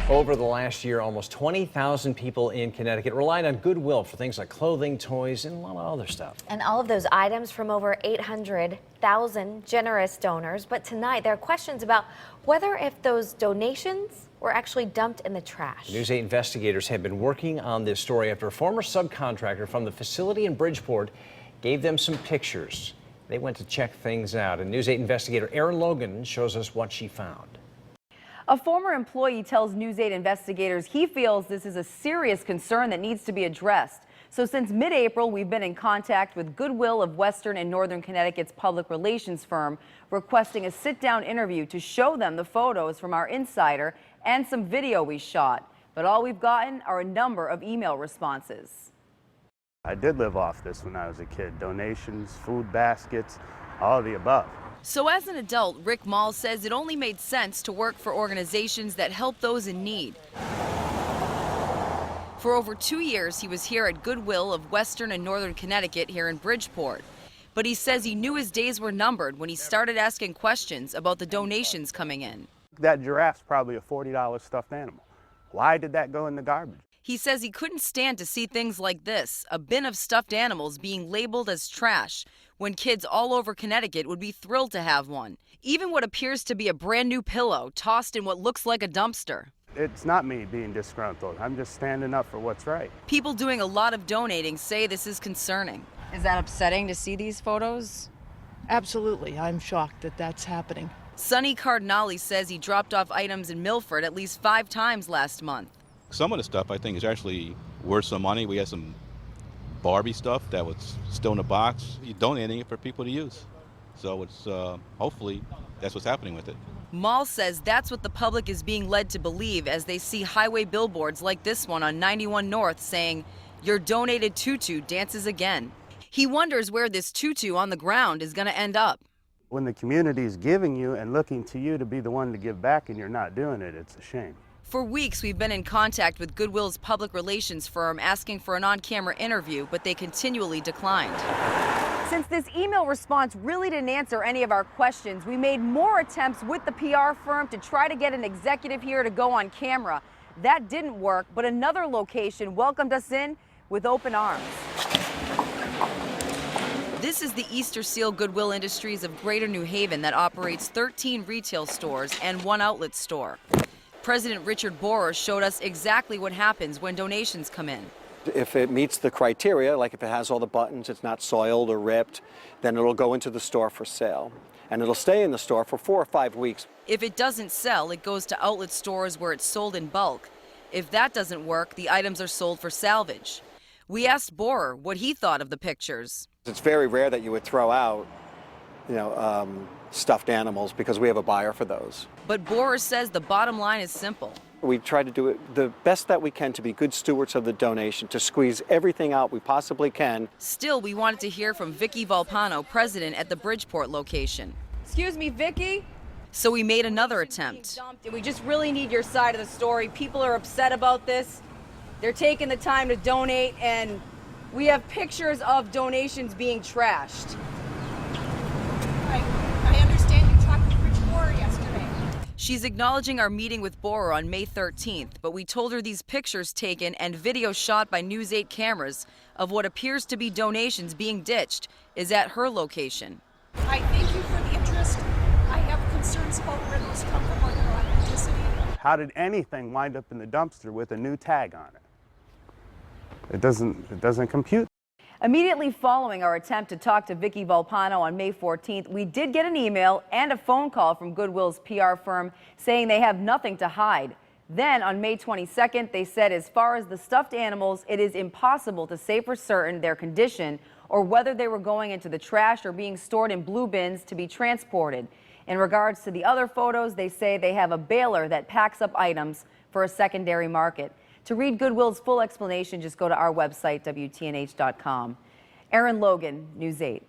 Over the last year, almost 20,000 people in Connecticut relied on Goodwill for things like clothing, toys, and a lot of other stuff. And all of those items from over 800,000 generous donors. But tonight, there are questions about whether if those donations were actually dumped in the trash. News 8 investigators have been working on this story after a former subcontractor from the facility in Bridgeport gave them some pictures. They went to check things out, and News 8 investigator Erin Logan shows us what she found. A former employee tells News 8 investigators he feels this is a serious concern that needs to be addressed. So since mid-April, we've been in contact with Goodwill of Western and Northern Connecticut's public relations firm, requesting a sit-down interview to show them the photos from our insider and some video we shot. But all we've gotten are a number of email responses. I did live off this when I was a kid. Donations, food baskets, all of the above. So as an adult, Rick Mall says it only made sense to work for organizations that help those in need. For over 2 years, he was here at Goodwill of Western and Northern Connecticut here in Bridgeport. But he says he knew his days were numbered when he started asking questions about the donations coming in. That giraffe's probably a $40 stuffed animal. Why did that go in the garbage? He says he couldn't stand to see things like this, a bin of stuffed animals being labeled as trash, when kids all over Connecticut would be thrilled to have one. Even what appears to be a brand new pillow tossed in what looks like a dumpster. It's not me being disgruntled. I'm just standing up for what's right. People doing a lot of donating say this is concerning. Is that upsetting to see these photos? Absolutely. I'm shocked that that's happening. Sonny Cardinale says he dropped off items in Milford at least 5 times last month. Some of the stuff I think is actually worth some money. We had some Barbie stuff that was still in a box. You're donating it for people to use. So it's hopefully that's what's happening with it. Mall says that's what the public is being led to believe as they see highway billboards like this one on 91 North saying, "Your donated tutu dances again." He wonders where this tutu on the ground is going to end up. When the community is giving you and looking to you to be the one to give back and you're not doing it, it's a shame. For weeks, we've been in contact with Goodwill's public relations firm asking for an on-camera interview, but they continually declined. Since this email response really didn't answer any of our questions, we made more attempts with the PR firm to try to get an executive here to go on camera. That didn't work, but another location welcomed us in with open arms. This is the Easter Seal Goodwill Industries of Greater New Haven that operates 13 retail stores and 1 outlet store. President Richard Borer showed us exactly what happens when donations come in. If it meets the criteria, like if it has all the buttons, it's not soiled or ripped, then it'll go into the store for sale. And it'll stay in the store for 4 or 5 weeks. If it doesn't sell, it goes to outlet stores where it's sold in bulk. If that doesn't work, the items are sold for salvage. We asked Borer what he thought of the pictures. It's very rare that you would throw out, stuffed animals because we have a buyer for those. But Borer says the bottom line is simple. We try to do it the best that we can to be good stewards of the donation, to squeeze everything out we possibly can. Still, we wanted to hear from Vicky Volpano, president at the Bridgeport location. Excuse me, Vicky? So we made another attempt. We just really need your side of the story. People are upset about this. They're taking the time to donate, and we have pictures of donations being trashed. I understand you talked with Rich Moore yesterday. She's acknowledging our meeting with Borer on May 13th, but we told her these pictures taken and video shot by News 8 cameras of what appears to be donations being ditched is at her location. I thank you for the interest. I have concerns about where those come from or their authenticity. How did anything wind up in the dumpster with a new tag on it? It doesn't compute. Immediately following our attempt to talk to Vicky Volpano on May 14th, we did get an email and a phone call from Goodwill's PR firm saying they have nothing to hide. Then on May 22nd, they said as far as the stuffed animals, it is impossible to say for certain their condition or whether they were going into the trash or being stored in blue bins to be transported. In regards to the other photos, they say they have a baler that packs up items for a secondary market. To read Goodwill's full explanation, just go to our website, WTNH.com. Erin Logan, News 8.